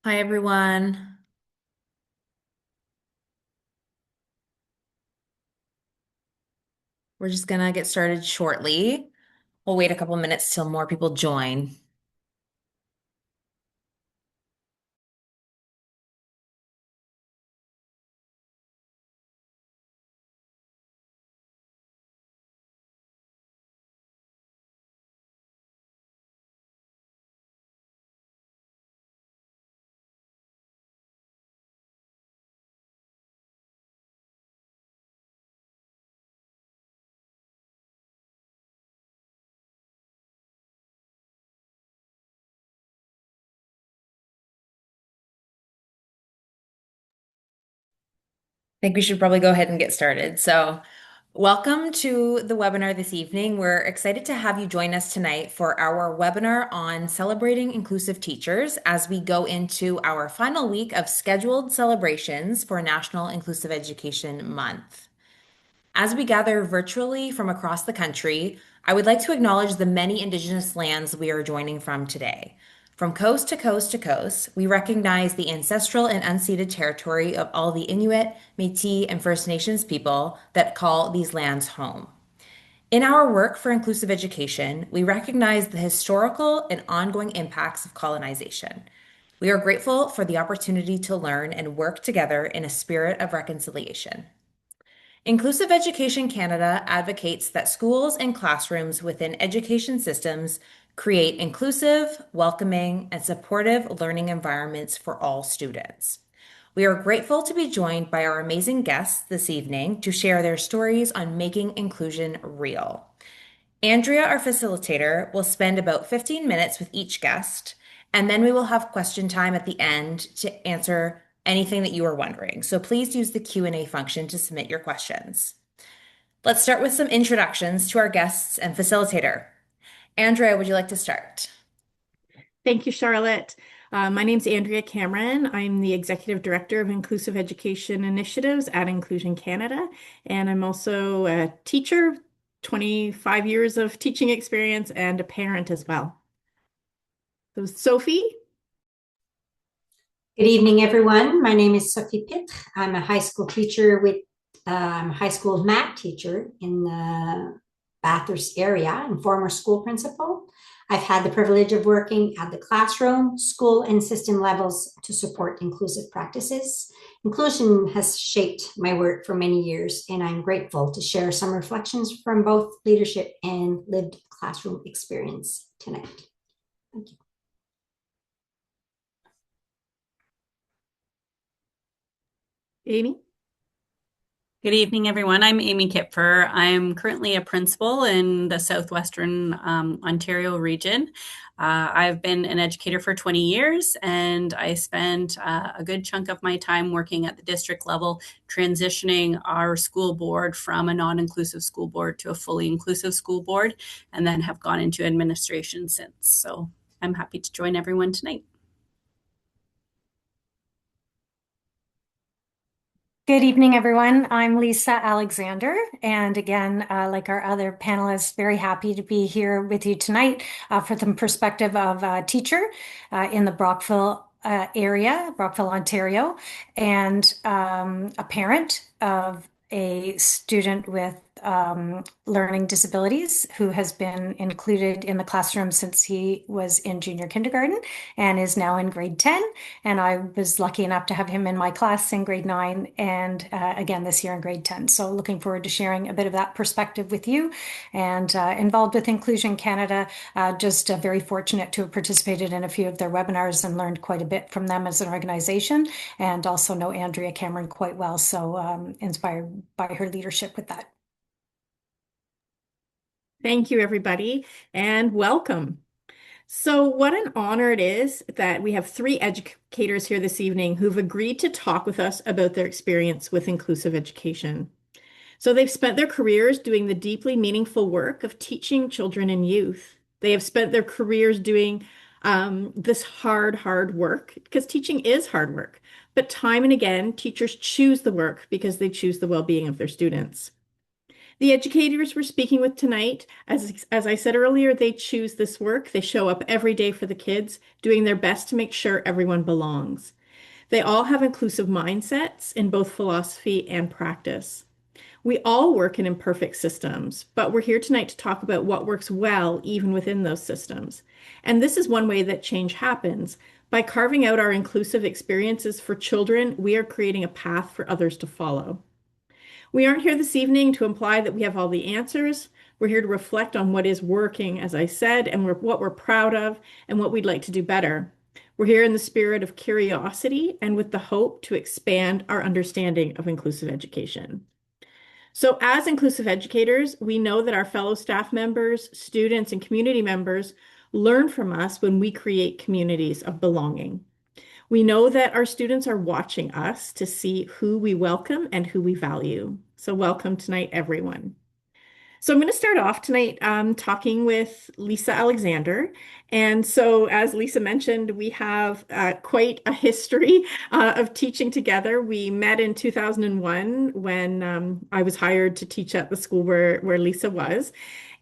Hi, everyone. We're just gonna get started shortly. We'll wait a couple minutes till more people join. I think we should probably go ahead and get started. Welcome to the webinar this evening. We're excited to have you join us tonight for our webinar on celebrating inclusive teachers as we go into our final week of scheduled celebrations for National Inclusive Education Month. As we gather virtually from across the country, I would like to acknowledge the many Indigenous lands we are joining from today. From coast to coast to coast, we recognize the ancestral and unceded territory of all the Inuit, Métis, and First Nations people that call these lands home. In our work for inclusive education, we recognize the historical and ongoing impacts of colonization. We are grateful for the opportunity to learn and work together in a spirit of reconciliation. Inclusive Education Canada advocates that schools and classrooms within education systems create inclusive, welcoming, and supportive learning environments for all students. We are grateful to be joined by our amazing guests this evening to share their stories on making inclusion real. Andrea, our facilitator, will spend about 15 minutes with each guest, and then we will have question time at the end to answer anything that you are wondering. So please use the Q&A function to submit your questions. Let's start with some introductions to our guests and facilitator. Andrea, would you like to start? Thank you, Charlotte. My name is Andrea Cameron. I'm the Executive Director of Inclusive Education Initiatives at Inclusion Canada, and I'm also a teacher, 25 years of teaching experience, and a parent as well. So, Sophie? Good evening, everyone. My name is Sophie Pitre. I'm a high school teacher with high school math teacher in the Bathurst area and former school principal. I've had the privilege of working at the classroom, school, and system levels to support inclusive practices. Inclusion has shaped my work for many years, and I'm grateful to share some reflections from both leadership and lived classroom experience tonight. Thank you. Amy? Good evening, everyone. I'm Amy Kipfer. I'm currently a principal in the Southwestern Ontario region. I've been an educator for 20 years, and I spent a good chunk of my time working at the district level, transitioning our school board from a non-inclusive school board to a fully inclusive school board, and then have gone into administration since. So I'm happy to join everyone tonight. Good evening, everyone. I'm Lisa Alexander, and again, like our other panelists, very happy to be here with you tonight for the perspective of a teacher in the Brockville area, Brockville, Ontario, and a parent of a student with learning disabilities who has been included in the classroom since he was in junior kindergarten and is now in grade 10. And I was lucky enough to have him in my class in grade 9 and again this year in grade 10. So looking forward to sharing a bit of that perspective with you. And involved with Inclusion Canada, just very fortunate to have participated in a few of their webinars and learned quite a bit from them as an organization, and also know Andrea Cameron quite well. So inspired by her leadership with that. Thank you, everybody, and welcome. So, what an honor it is that we have three educators here this evening who've agreed to talk with us about their experience with inclusive education. So, they've spent their careers doing the deeply meaningful work of teaching children and youth. They have spent their careers doing this hard work because teaching is hard work. But time and again, teachers choose the work because they choose the well-being of their students. The educators we're speaking with tonight, as I said earlier, they choose this work. They show up every day for the kids, doing their best to make sure everyone belongs. They all have inclusive mindsets in both philosophy and practice. We all work in imperfect systems, but we're here tonight to talk about what works well even within those systems. And this is one way that change happens. By carving out our inclusive experiences for children, we are creating a path for others to follow. We aren't here this evening to imply that we have all the answers. We're here to reflect on what is working, as I said, and what we're proud of and what we'd like to do better. We're here in the spirit of curiosity and with the hope to expand our understanding of inclusive education. So as inclusive educators, we know that our fellow staff members, students, and community members learn from us when we create communities of belonging. We know that our students are watching us to see who we welcome and who we value. So welcome tonight, everyone. So I'm going to start off tonight talking with Lisa Alexander. And so as Lisa mentioned, we have quite a history of teaching together. We met in 2001 when I was hired to teach at the school where Lisa was.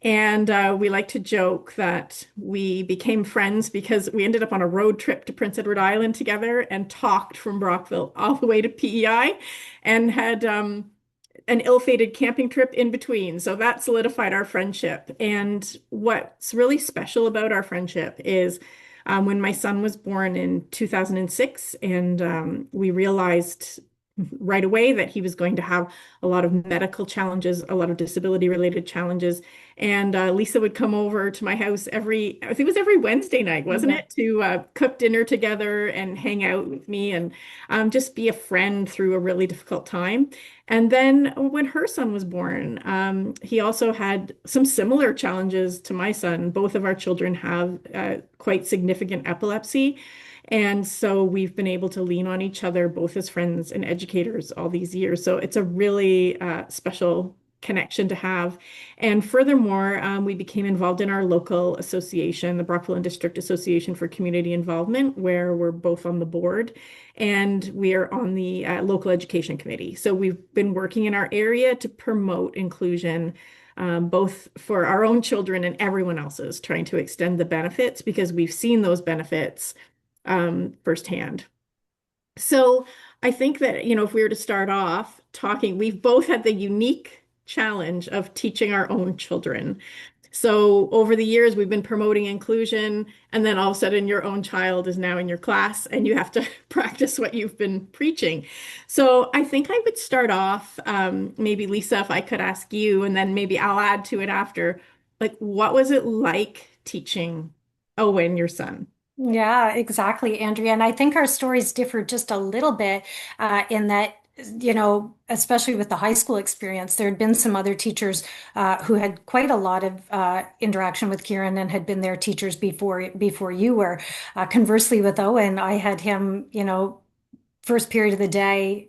And we like to joke that we became friends because we ended up on a road trip to Prince Edward Island together and talked from Brockville all the way to PEI and had an ill-fated camping trip in between. So that solidified our friendship. And what's really special about our friendship is when my son was born in 2006, and we realized right away that he was going to have a lot of medical challenges, a lot of disability-related challenges. And Lisa would come over to my house I think it was every Wednesday night, wasn't it? To cook dinner together and hang out with me and just be a friend through a really difficult time. And then when her son was born, he also had some similar challenges to my son. Both of our children have quite significant epilepsy. And so we've been able to lean on each other, both as friends and educators all these years. So it's a really special connection to have. And furthermore, we became involved in our local association, the Brockville and District Association for Community Involvement, where we're both on the board and we are on the local education committee. So we've been working in our area to promote inclusion, both for our own children and everyone else's, trying to extend the benefits because we've seen those benefits firsthand. So I think that, if we were to start off talking, we've both had the unique challenge of teaching our own children. So over the years, we've been promoting inclusion, and then all of a sudden your own child is now in your class and you have to practice what you've been preaching. So I think I would start off, maybe Lisa, if I could ask you, and then maybe I'll add to it after, like, what was it like teaching Owen, your son? Yeah, exactly, Andrea. And I think our stories differ just a little bit in that, especially with the high school experience, there had been some other teachers who had quite a lot of interaction with Kieran and had been their teachers before you were. Conversely, with Owen, I had him, first period of the day,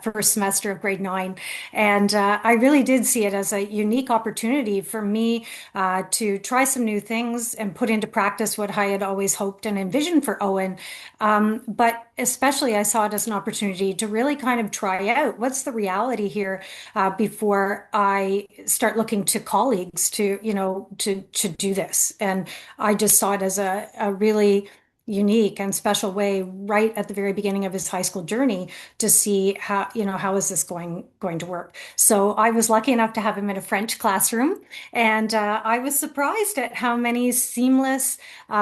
first semester of grade 9. And I really did see it as a unique opportunity for me to try some new things and put into practice what I had always hoped and envisioned for Owen. But especially, I saw it as an opportunity to really kind of try out what's the reality here before I start looking to colleagues to do this. And I just saw it as a really unique and special way right at the very beginning of his high school journey to see how is this going to work. So I was lucky enough to have him in a French classroom, and I was surprised at how many seamless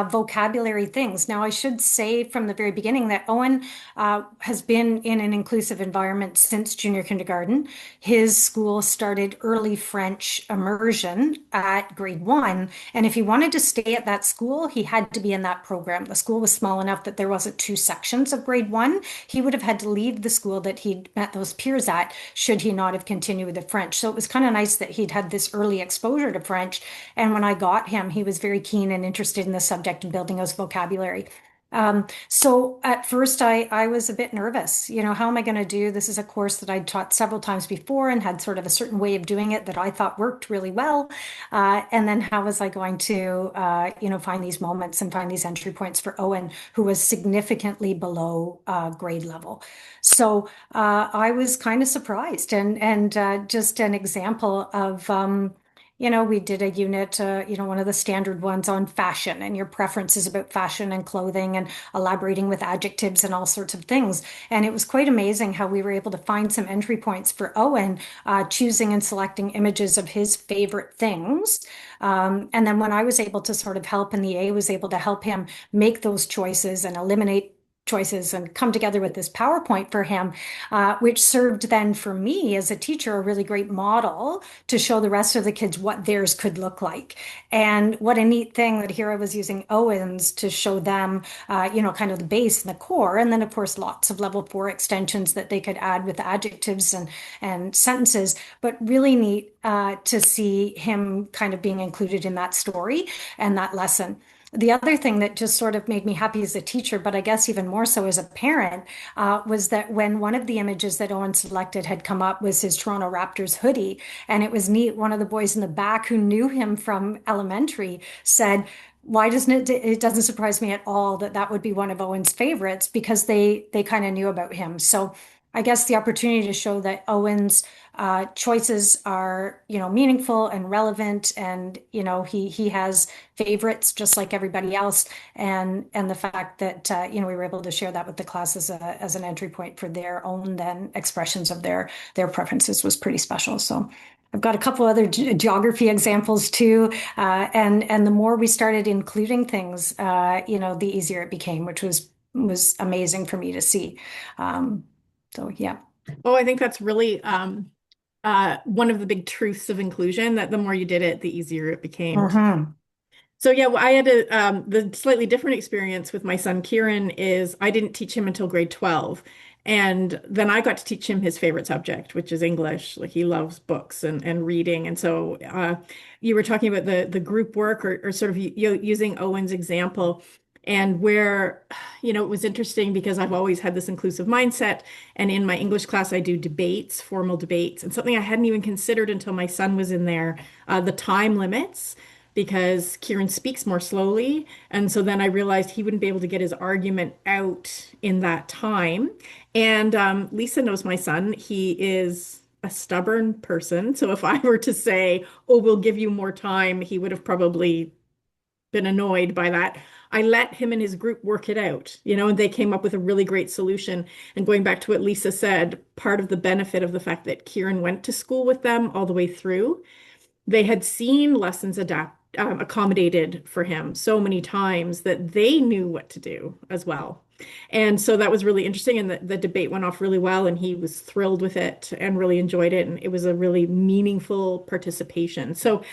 vocabulary things. Now I should say from the very beginning that Owen has been in an inclusive environment since junior kindergarten. His school started early French immersion at grade 1, and if he wanted to stay at that school, he had to be in that program. The school was small enough that there wasn't 2 sections of grade 1. He would have had to leave the school that he'd met those peers at should he not have continued with the French. So it was kind of nice that he'd had this early exposure to French. And when I got him, he was very keen and interested in the subject and building his vocabulary. So at first I was a bit nervous. How am I going to do? This is a course that I'd taught several times before and had sort of a certain way of doing it that I thought worked really well. And then how was I going to, find these moments and find these entry points for Owen, who was significantly below grade level. So I was kind of surprised and just an example of, we did a unit, one of the standard ones on fashion and your preferences about fashion and clothing and elaborating with adjectives and all sorts of things. And it was quite amazing how we were able to find some entry points for Owen, choosing and selecting images of his favorite things. And then when I was able to sort of help and the A was able to help him make those choices and eliminate choices and come together with this PowerPoint for him, which served then for me as a teacher a really great model to show the rest of the kids what theirs could look like. And what a neat thing that here I was using Owens to show them, kind of the base and the core. And then, of course, lots of level 4 extensions that they could add with adjectives and sentences. But really neat to see him kind of being included in that story and that lesson. The other thing that just sort of made me happy as a teacher, but I guess even more so as a parent, was that when one of the images that Owen selected had come up was his Toronto Raptors hoodie. And it was neat. One of the boys in the back who knew him from elementary said, why doesn't it doesn't surprise me at all that that would be one of Owen's favorites because they kind of knew about him. So I guess the opportunity to show that Owen's choices are, meaningful and relevant, and he has favorites just like everybody else, and the fact that we were able to share that with the class as an entry point for their own then expressions of their preferences was pretty special. So I've got a couple other geography examples too, and the more we started including things, the easier it became, which was amazing for me to see. So yeah. Oh, I think that's really one of the big truths of inclusion, that the more you did it, the easier it became. Mhm. So yeah, well, I had the slightly different experience with my son Kieran is I didn't teach him until grade 12. And then I got to teach him his favorite subject, which is English. Like he loves books and reading. And so you were talking about the group work or sort of using Owen's example, and where, it was interesting because I've always had this inclusive mindset. And in my English class, I do debates, formal debates, and something I hadn't even considered until my son was in there, the time limits, because Kieran speaks more slowly. And so then I realized he wouldn't be able to get his argument out in that time. And Lisa knows my son. He is a stubborn person. So if I were to say, oh, we'll give you more time, he would have probably been annoyed by that. I let him and his group work it out, and they came up with a really great solution. And going back to what Lisa said, part of the benefit of the fact that Kieran went to school with them all the way through, they had seen lessons accommodated for him so many times that they knew what to do as well. And so that was really interesting. And the debate went off really well, and he was thrilled with it and really enjoyed it. And it was a really meaningful participation. So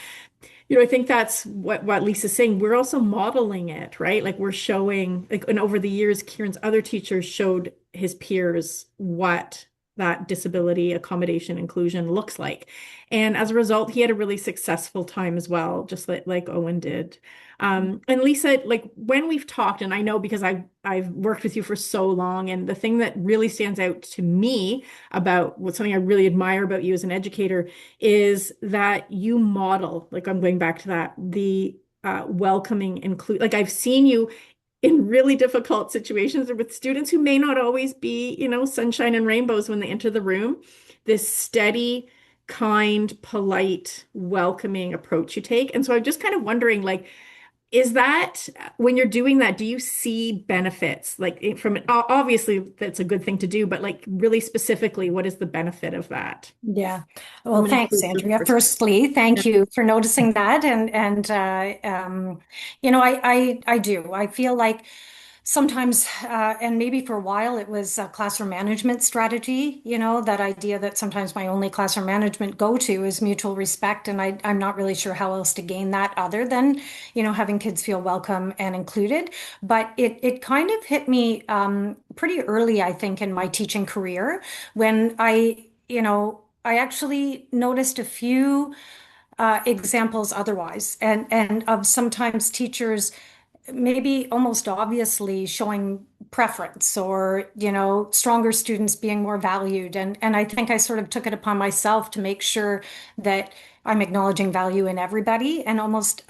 I think that's what Lisa's saying. We're also modeling it, right? Like we're showing, like, and over the years, Kieran's other teachers showed his peers what that disability accommodation inclusion looks like. And as a result, he had a really successful time as well, just like Owen did. And Lisa, like when we've talked, and I know because I've worked with you for so long, and the thing that really stands out to me about something I really admire about you as an educator is that you model, like I'm going back to that, the welcoming, like I've seen you in really difficult situations with students who may not always be, sunshine and rainbows when they enter the room. This steady, kind, polite, welcoming approach you take. And so I'm just kind of wondering, like, is that when you're doing that, do you see benefits like from it? Obviously, that's a good thing to do, but like really specifically, what is the benefit of that? Yeah. Well, thanks, Andrea. Firstly, thank you for noticing that. I do. I feel like sometimes, and maybe for a while, it was a classroom management strategy, that idea that sometimes my only classroom management go-to is mutual respect. And I'm not really sure how else to gain that other than, having kids feel welcome and included. But it kind of hit me pretty early, I think, in my teaching career when I actually noticed a few examples otherwise, and of sometimes teachers maybe almost obviously showing preference or, stronger students being more valued. And I think I sort of took it upon myself to make sure that I'm acknowledging value in everybody and almost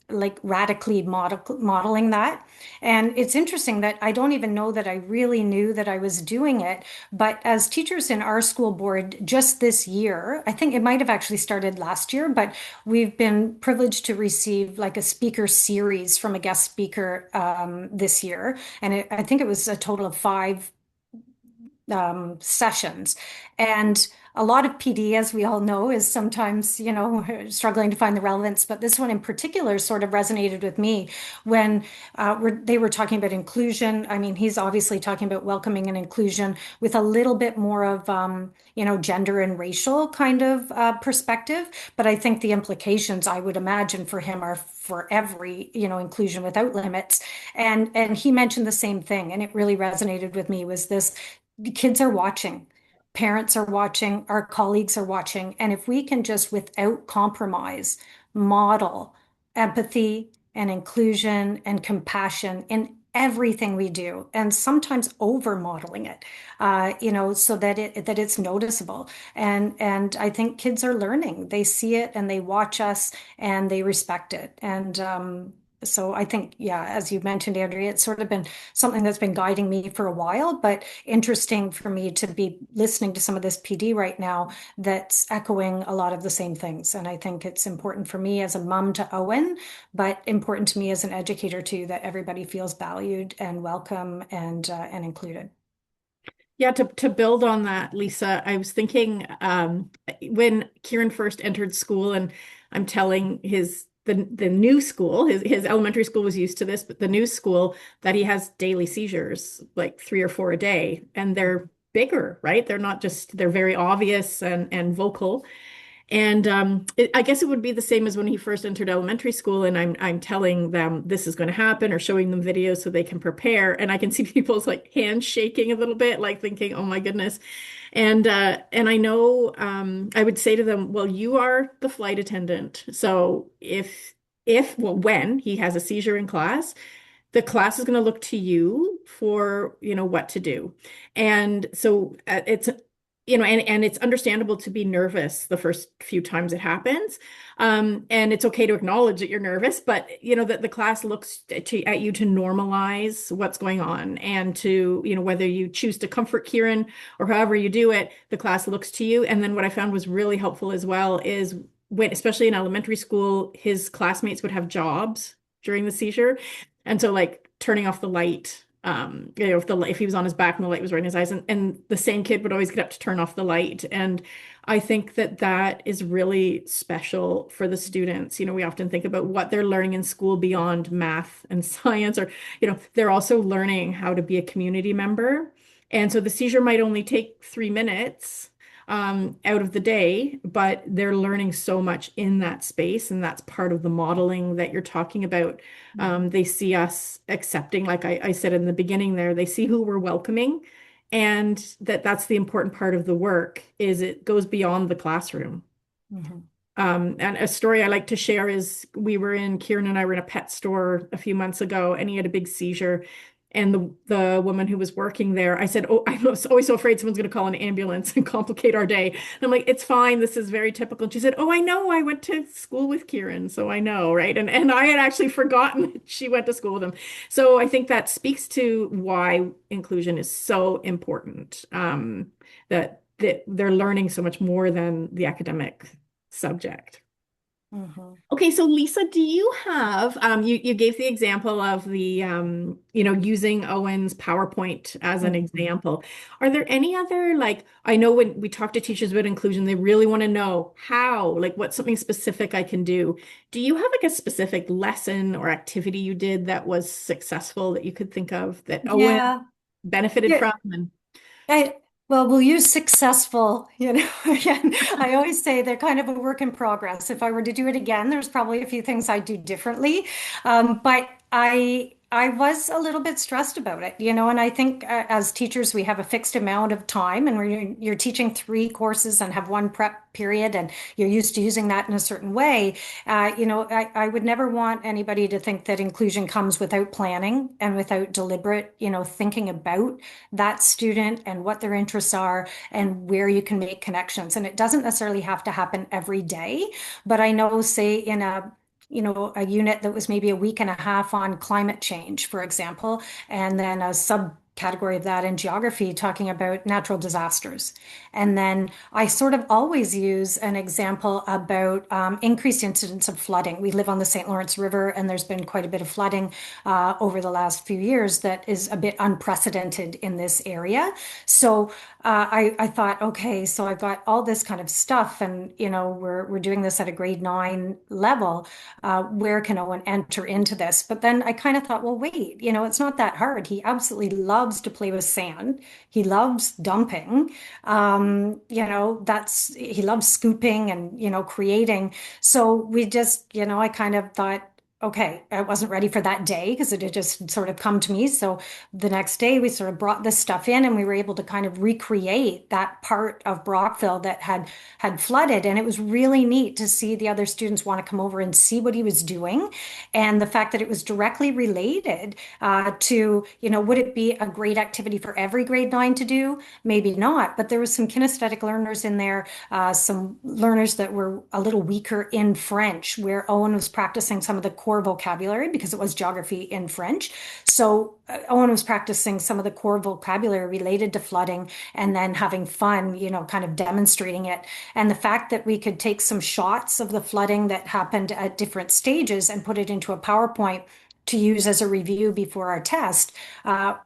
like radically modeling that. And it's interesting that I don't even know that I really knew that I was doing it. But as teachers in our school board just this year, I think it might have actually started last year, but we've been privileged to receive like a speaker series from a guest speaker this year. And I think it was a total of five sessions. And a lot of PD, as we all know, is sometimes, struggling to find the relevance. But this one in particular sort of resonated with me when they were talking about inclusion. I mean, he's obviously talking about welcoming and inclusion with a little bit more of, gender and racial kind of perspective. But I think the implications, I would imagine, for him are for every, inclusion without limits. And he mentioned the same thing, and it really resonated with me was this kids are watching, parents are watching, our colleagues are watching. And if we can just, without compromise, model empathy and inclusion and compassion in everything we do, and sometimes over modeling it, so that it's noticeable. And I think kids are learning. They see it and they watch us and they respect it. And so I think, yeah, as you mentioned, Andrea, it's sort of been something that's been guiding me for a while, but interesting for me to be listening to some of this PD right now that's echoing a lot of the same things. And I think it's important for me as a mom to Owen, but important to me as an educator too, that everybody feels valued and welcome and included. Yeah, to build on that, Lisa, I was thinking when Kieran first entered school, and I'm telling the new school, his elementary school was used to this, but the new school that he has daily seizures, like 3 or 4 a day, and they're bigger, right? They're very obvious and vocal. And I guess it would be the same as when he first entered elementary school, and I'm telling them this is going to happen or showing them videos so they can prepare. And I can see people's like hands shaking a little bit, like thinking, "Oh my goodness." And I know I would say to them, "Well, you are the flight attendant. So when he has a seizure in class, the class is going to look to you for, what to do." And so it's and it's understandable to be nervous the first few times it happens. And it's okay to acknowledge that you're nervous, but that the class looks at you to normalize what's going on, and to, whether you choose to comfort Kieran or however you do it, the class looks to you. And then what I found was really helpful as well is when, especially in elementary school, his classmates would have jobs during the seizure. And so like turning off the light, if he was on his back and the light was right in his eyes, and the same kid would always get up to turn off the light. And I think that is really special for the students. We often think about what they're learning in school beyond math and science, or, they're also learning how to be a community member. And so the seizure might only take 3 minutes out of the day, but they're learning so much in that space. And that's part of the modeling that you're talking about. They see us accepting, like I said in the beginning there, they see who we're welcoming, and that's the important part of the work, is it goes beyond the classroom. Mm-hmm. And a story I like to share is Kieran and I were in a pet store a few months ago, and he had a big seizure. And the woman who was working there, I said, "Oh, I'm always so afraid someone's going to call an ambulance and complicate our day." And I'm like, "It's fine. This is very typical." And she said, "Oh, I know. I went to school with Kieran, so I know, right?" And I had actually forgotten that she went to school with him. So I think that speaks to why inclusion is so important, that they're learning so much more than the academic subject. Mm-hmm. Okay, so Lisa, do you have you gave the example of the using Owen's PowerPoint as an example. Are there any other, like, I know when we talk to teachers about inclusion, they really want to know how, like, what's something specific I can do. Do you have like a specific lesson or activity you did that was successful that you could think of that Owen Yeah. benefited from? And Well, we'll use successful, again, I always say they're kind of a work in progress. If I were to do it again, there's probably a few things I'd do differently. But I was a little bit stressed about it, and I think as teachers, we have a fixed amount of time and you're teaching three courses and have one prep period and you're used to using that in a certain way. I would never want anybody to think that inclusion comes without planning and without deliberate, thinking about that student and what their interests are and where you can make connections. And it doesn't necessarily have to happen every day, but I know, say, in a unit that was maybe a week and a half on climate change, for example, and then a subcategory of that in geography talking about natural disasters. And then I sort of always use an example about increased incidence of flooding. We live on the St. Lawrence River, and there's been quite a bit of flooding over the last few years that is a bit unprecedented in this area. So I thought, okay, so I've got all this kind of stuff, and we're doing this at a grade 9 level. Where can Owen enter into this? But then I kind of thought, well, wait, it's not that hard. He absolutely loves to play with sand. He loves dumping. He loves scooping and, creating. So we just, I kind of thought, okay, I wasn't ready for that day because it had just sort of come to me. So the next day we sort of brought this stuff in and we were able to kind of recreate that part of Brockville that had flooded. And it was really neat to see the other students want to come over and see what he was doing. And the fact that it was directly related to, would it be a great activity for every grade 9 to do? Maybe not, but there was some kinesthetic learners in there, some learners that were a little weaker in French, where Owen was practicing some of the core vocabulary because it was geography in French. So Owen was practicing some of the core vocabulary related to flooding and then having fun, kind of demonstrating it. And the fact that we could take some shots of the flooding that happened at different stages and put it into a PowerPoint to use as a review before our test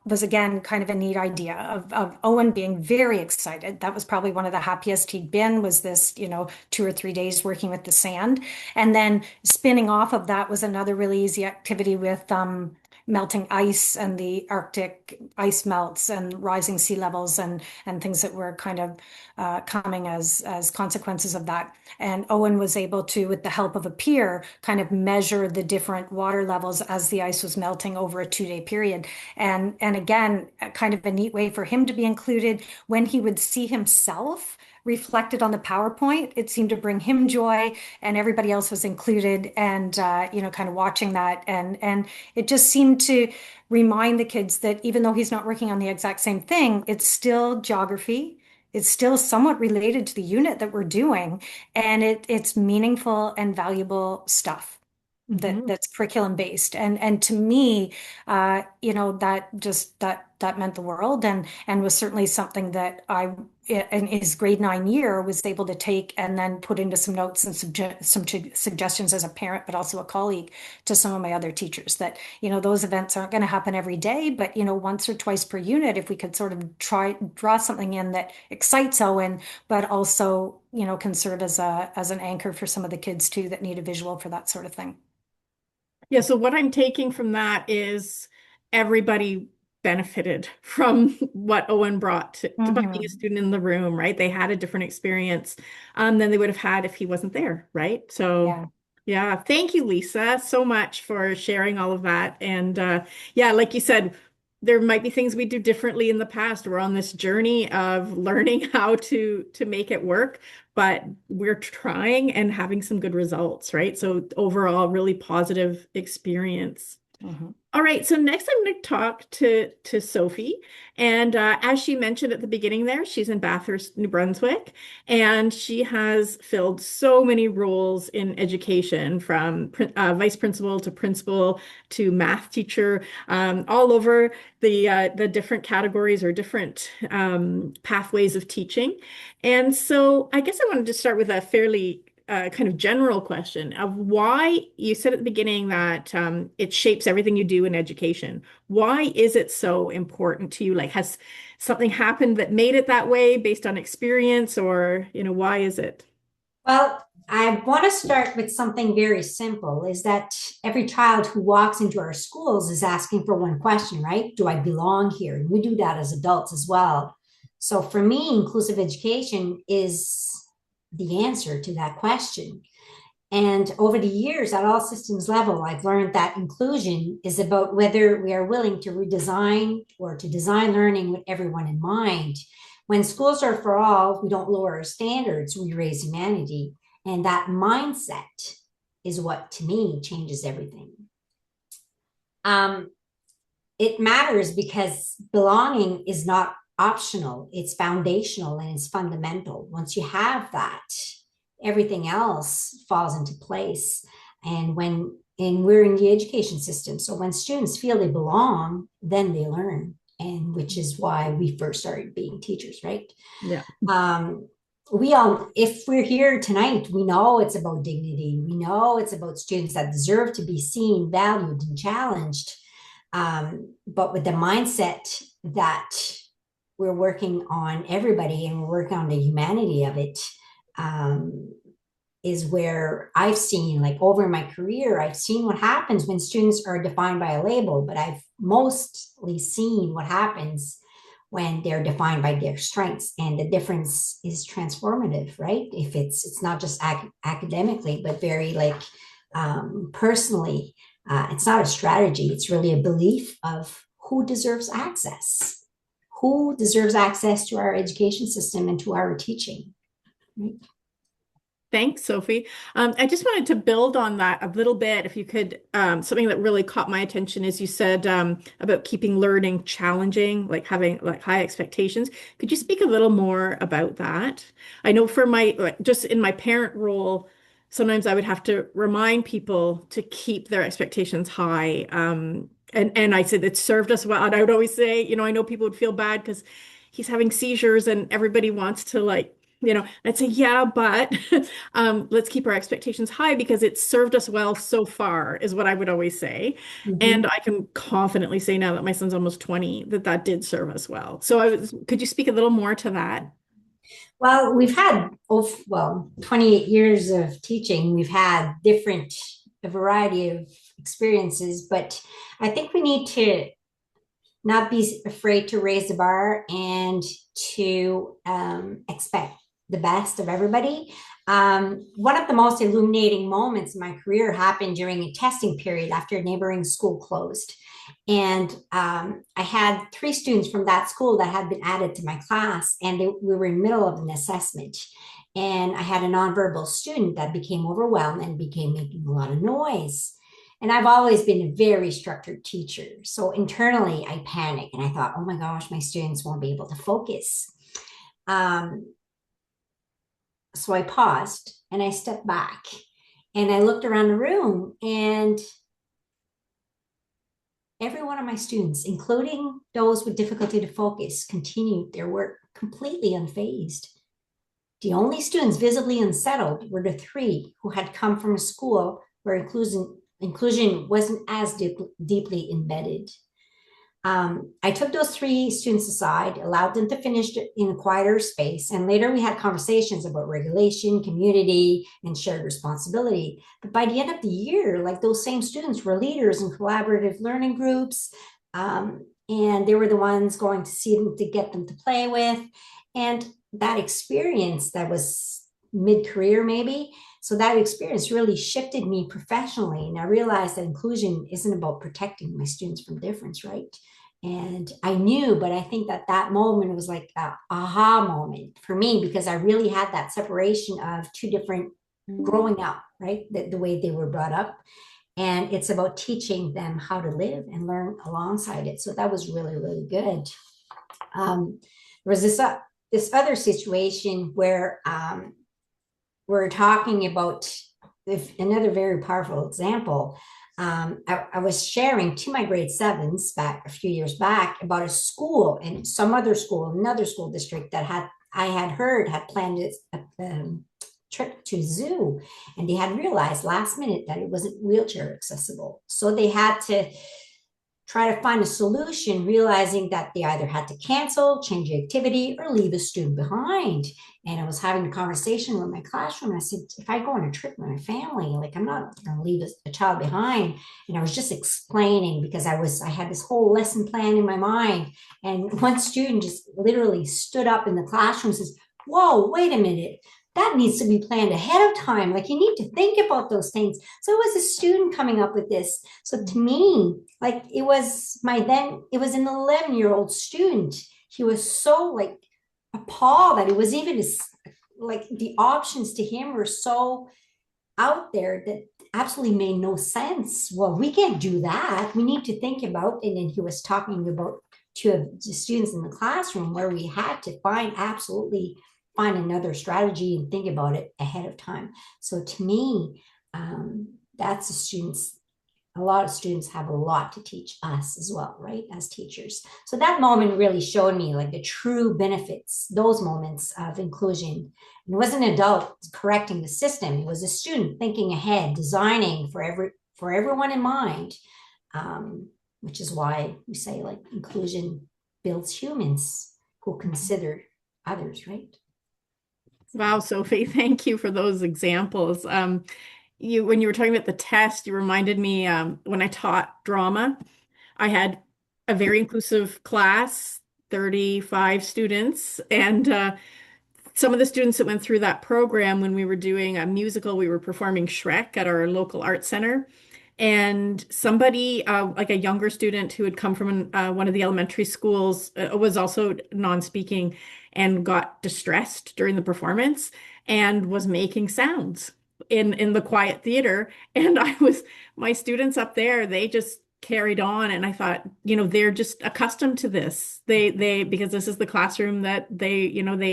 was, again, kind of a neat idea of Owen being very excited. That was probably one of the happiest he'd been, was this, 2 or 3 days working with the sand. And then spinning off of that was another really easy activity with melting ice and the Arctic ice melts and rising sea levels and things that were kind of coming as consequences of that. And Owen was able to, with the help of a peer, kind of measure the different water levels as the ice was melting over a 2-day period. And again, kind of a neat way for him to be included when he would see himself reflected on the PowerPoint. It seemed to bring him joy, and everybody else was included, and kind of watching that, and it just seemed to remind the kids that even though he's not working on the exact same thing, it's still geography. It's still somewhat related to the unit that we're doing, and it's meaningful and valuable stuff that's curriculum based. And to me, that meant the world, and was certainly something that I, in his grade 9 year, was able to take and then put into some notes and some suggestions as a parent, but also a colleague, to some of my other teachers, that, those events aren't going to happen every day, but, once or twice per unit, if we could sort of draw something in that excites Owen, but also, can serve as an anchor for some of the kids too that need a visual for that sort of thing. Yeah, so what I'm taking from that is everybody benefited from what Owen brought to being a student in the room, right? They had a different experience than they would have had if he wasn't there, right? So yeah, thank you, Lisa, so much for sharing all of that. And like you said, there might be things we do differently in the past. We're on this journey of learning how to make it work, but we're trying and having some good results, right? So overall, really positive experience. All right, so next I'm going to talk to Sophie. And as she mentioned at the beginning there, she's in Bathurst, New Brunswick, and she has filled so many roles in education, from vice principal to math teacher, all over the different categories or different pathways of teaching. And so I guess I wanted to start with a fairly kind of general question of why you said at the beginning that it shapes everything you do in education. Why is it so important to you? Like, has something happened that made it that way based on experience, or, why is it? Well, I want to start with something very simple, is that every child who walks into our schools is asking for one question, right? Do I belong here? And we do that as adults as well. So for me, inclusive education is the answer to that question. And over the years, at all systems level, I've learned that inclusion is about whether we are willing to redesign or to design learning with everyone in mind. When schools are for all, we don't lower our standards, we raise humanity. And that mindset is what, to me, changes everything. It matters because belonging is not optional, it's foundational and it's fundamental. Once you have that, everything else falls into place. And we're in the education system, so when students feel they belong, then they learn, and which is why we first started being teachers, right? Yeah. We all, if we're here tonight, we know it's about dignity. We know it's about students that deserve to be seen, valued, and challenged. But with the mindset that we're working on everybody and we're working on the humanity of it, is where I've seen, like over my career, I've seen what happens when students are defined by a label, but I've mostly seen what happens when they're defined by their strengths, and the difference is transformative, right? If it's not just academically, but very like personally. It's not a strategy, it's really a belief of who deserves access to our education system and to our teaching. Right? Thanks, Sophie. I just wanted to build on that a little bit. If you could, something that really caught my attention is you said about keeping learning challenging, like having like high expectations. Could you speak a little more about that? I know for just in my parent role, sometimes I would have to remind people to keep their expectations high. And I said it served us well. And I would always say, I know people would feel bad because he's having seizures and everybody wants to I'd say, yeah, but let's keep our expectations high because it's served us well so far, is what I would always say. Mm-hmm. And I can confidently say now that my son's almost 20, that did serve us well. So could you speak a little more to that? Well, we've had, 28 years of teaching. We've had a variety of experiences, but I think we need to not be afraid to raise the bar and to expect the best of everybody. One of the most illuminating moments in my career happened during a testing period after a neighboring school closed. And I had 3 students from that school that had been added to my class, and we were in the middle of an assessment. And I had a nonverbal student that became overwhelmed and began making a lot of noise. And I've always been a very structured teacher. So internally, I panicked and I thought, oh my gosh, my students won't be able to focus. So I paused and I stepped back and I looked around the room, and every one of my students, including those with difficulty to focus, continued their work completely unfazed. The only students visibly unsettled were the 3 who had come from a school where inclusion wasn't as deeply embedded. I took those 3 students aside, allowed them to finish in a quieter space, and later we had conversations about regulation, community, and shared responsibility. But by the end of the year, like, those same students were leaders in collaborative learning groups, and they were the ones going to see them to get them to play with. And that experience, that was mid-career maybe, so that experience really shifted me professionally. And I realized that inclusion isn't about protecting my students from difference, right? And I knew, but I think that moment was like an aha moment for me, because I really had that separation of 2 different growing up, right? The way they were brought up. And it's about teaching them how to live and learn alongside it. So that was really, really good. There was this other situation where we're talking about another very powerful example. I was sharing to my grade 7s back a few years back about a school and some other school, another school district that I had heard had planned a trip to zoo, and they had realized last minute that it wasn't wheelchair accessible. So they had to try to find a solution, realizing that they either had to cancel, change the activity, or leave a student behind. And I was having a conversation with my classroom. And I said, if I go on a trip with my family, like, I'm not going to leave a child behind. And I was just explaining, because I had this whole lesson plan in my mind. And one student just literally stood up in the classroom and says, whoa, wait a minute. that needs to be planned ahead of time. Like you need to think about those things. So it was a student coming up with this. So to me, like it was an 11-year-old student. He was so like appalled that it was even like the options to him were so out there that absolutely made no sense. Well, we can't do that. We need to think about, and then he was talking about two of the students in the classroom where we had to find another strategy and think about it ahead of time. So to me, that's the students. A lot of students have a lot to teach us as well, right? As teachers. So that moment really showed me like the true benefits, those moments of inclusion. It wasn't an adult correcting the system. It was a student thinking ahead, designing for everyone in mind, which is why we say like inclusion builds humans who consider others, right? Wow, Sophie, thank you for those examples. When you were talking about the test, you reminded me when I taught drama, I had a very inclusive class, 35 students, and some of the students that went through that program when we were doing a musical, we were performing Shrek at our local art center. And somebody, like a younger student who had come from one of the elementary schools, was also non-speaking and got distressed during the performance and was making sounds in the quiet theater. And my students up there, they just carried on. And I thought, they're just accustomed to this. Because this is the classroom that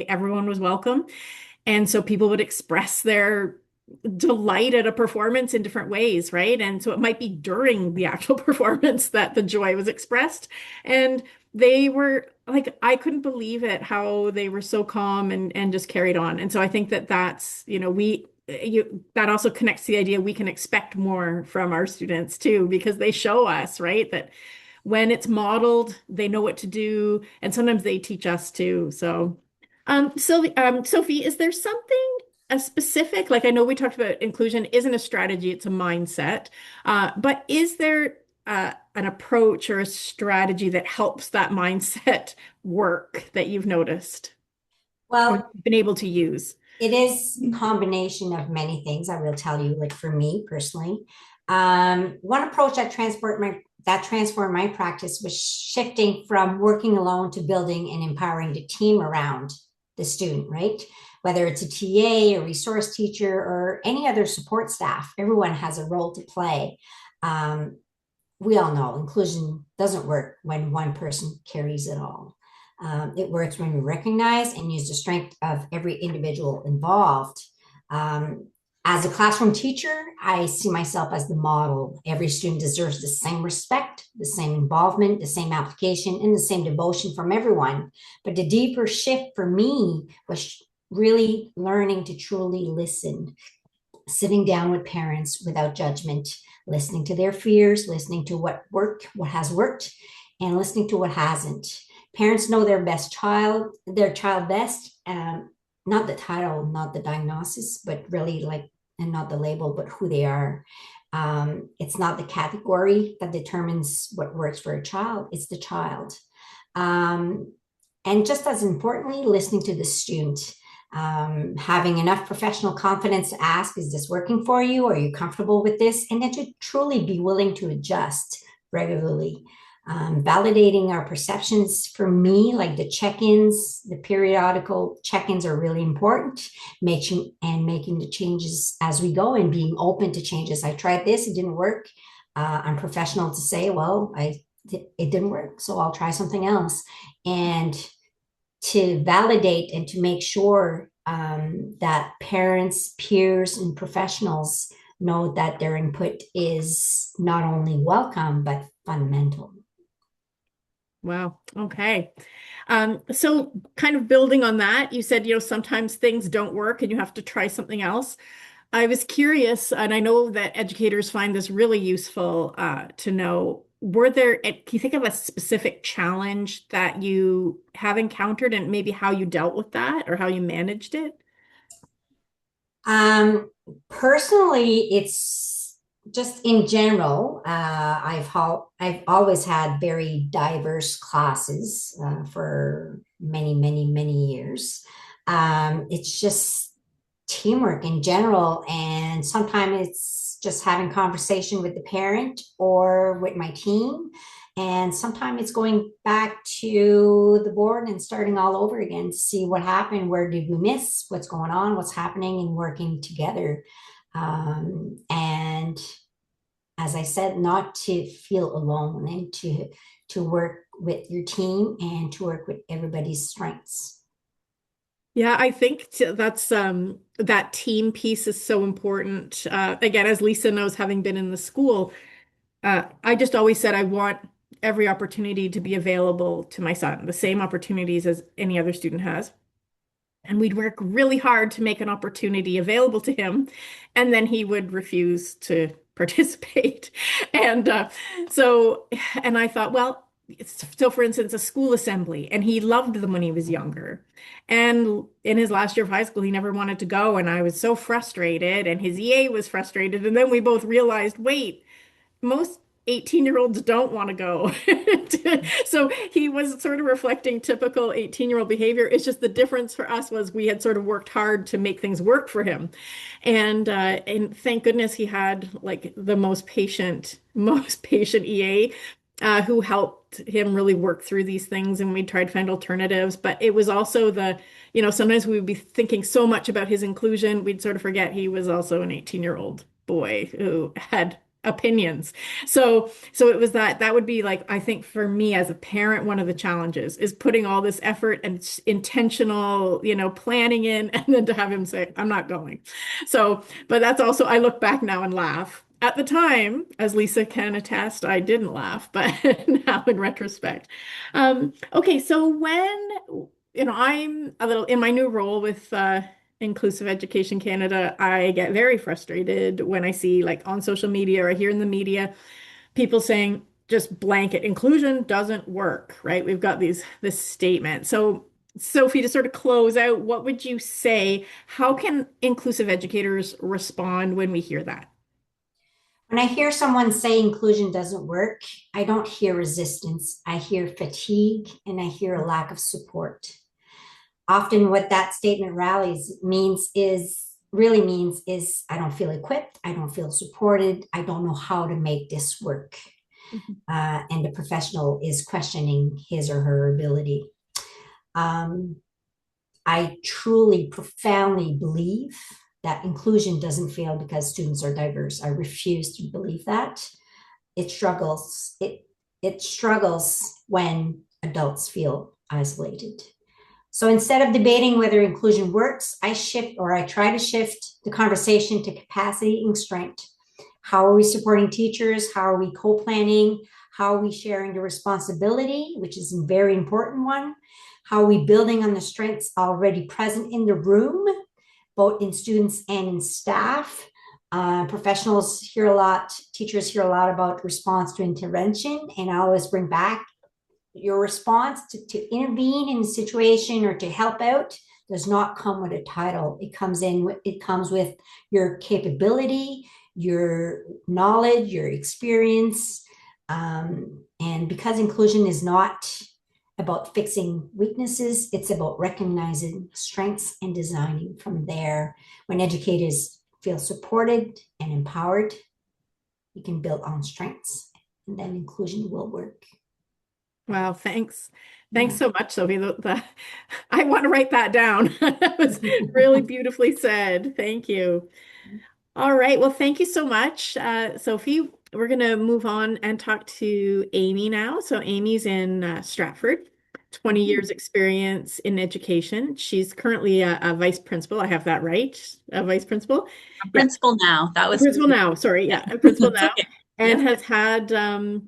everyone was welcome. And so people would express their delight at a performance in different ways, right? And so it might be during the actual performance that the joy was expressed. And they were like, I couldn't believe it, how they were so calm and just carried on. And so I think that's, that also connects to the idea we can expect more from our students too, because they show us, right, that when it's modeled, they know what to do. And sometimes they teach us too. So, Sophie, is there something a specific, like I know we talked about inclusion isn't a strategy, it's a mindset. But is there an approach or a strategy that helps that mindset work that you've noticed or Well, been able to use? it is a combination of many things. I will tell you, like for me personally, one approach that transformed my practice was shifting from working alone to building and empowering the team around the student, right? Whether it's a TA, a resource teacher, or any other support staff, everyone has a role to play. We all know inclusion doesn't work when one person carries it all. It works when we recognize and use the strength of every individual involved. As a classroom teacher, I see myself as the model. Every student deserves the same respect, the same involvement, the same application, and the same devotion from everyone. But the deeper shift for me was really learning to truly listen, sitting down with parents without judgment, listening to their fears, listening to what has worked, and listening to what hasn't. Parents know their child best. Not the title, not the diagnosis, but really and not the label, but who they are. It's not the category that determines what works for a child, it's the child. And just as importantly, listening to the student, having enough professional confidence to ask, is this working for you? Are you comfortable with this? And then to truly be willing to adjust regularly. Validating our perceptions for me, like the check-ins, the periodical check-ins are really important, making the changes as we go and being open to changes. I tried this, it didn't work. I'm professional to say, well, it didn't work, so I'll try something else. And to validate and to make sure that parents, peers, and professionals know that their input is not only welcome, but fundamental. Wow. Okay. So kind of building on that, you said, sometimes things don't work and you have to try something else. I was curious, and I know that educators find this really useful to know, can you think of a specific challenge that you have encountered and maybe how you dealt with that or how you managed it? Personally, it's just in general, I've always had very diverse classes for many, many, many years. It's just teamwork in general. And sometimes it's just having conversation with the parent or with my team. And sometimes it's going back to the board and starting all over again to see what happened, where did we miss, what's going on, what's happening, and working together. And as I said, not to feel alone and to work with your team and to work with everybody's strengths. Yeah, I think that's that team piece is so important. Again, as Lisa knows, having been in the school, I just always said I want every opportunity to be available to my son, the same opportunities as any other student has. And we'd work really hard to make an opportunity available to him, and then he would refuse to participate. And and I thought, well, so for instance, a school assembly, and he loved them when he was younger. And in his last year of high school, he never wanted to go, and I was so frustrated, and his EA was frustrated. And then we both realized, wait, most 18-year-olds don't want to go. So he was sort of reflecting typical 18-year-old behavior. It's just the difference for us was we had sort of worked hard to make things work for him. And thank goodness he had like the most patient EA who helped him really work through these things, and we tried to find alternatives. But it was also sometimes we would be thinking so much about his inclusion, we'd sort of forget he was also an 18-year-old boy who had opinions. So it was that would be like, I think for me as a parent, one of the challenges is putting all this effort and intentional, planning in, and then to have him say, I'm not going. But that's also, I look back now and laugh. At the time, as Lisa can attest, I didn't laugh, but now in retrospect. Okay, so when, I'm a little in my new role with Inclusive Education Canada, I get very frustrated when I see like on social media or I hear in the media people saying just blanket inclusion doesn't work, right? We've got this statement. So Sophie, to sort of close out, what would you say? How can inclusive educators respond when we hear that? When I hear someone say inclusion doesn't work, I don't hear resistance. I hear fatigue and I hear a lack of support. Often what that statement really means is I don't feel equipped, I don't feel supported, I don't know how to make this work. And the professional is questioning his or her ability. I truly, profoundly believe that inclusion doesn't fail because students are diverse. I refuse to believe that. It struggles. It struggles when adults feel isolated. So instead of debating whether inclusion works, I try to shift the conversation to capacity and strength. How are we supporting teachers? How are we co-planning? How are we sharing the responsibility, which is a very important one? How are we building on the strengths already present in the room, both in students and in staff? Professionals hear a lot, teachers hear a lot about response to intervention, and I always bring back your response to intervene in a situation or to help out does not come with a title. It comes with your capability, your knowledge, your experience. And because inclusion is not about fixing weaknesses, it's about recognizing strengths and designing from there. When educators feel supported and empowered, you can build on strengths, and then inclusion will work. Wow, thanks. Thanks so much, Sophie. I want to write that down. That was really beautifully said. Thank you. All right. Well, thank you so much, Sophie. We're going to move on and talk to Amy now. So Amy's in Stratford, 20 years experience in education. She's currently a vice principal. I have that right? A vice principal? A principal now. That was a principal now. Sorry. Yeah. A principal now. Okay. And has had,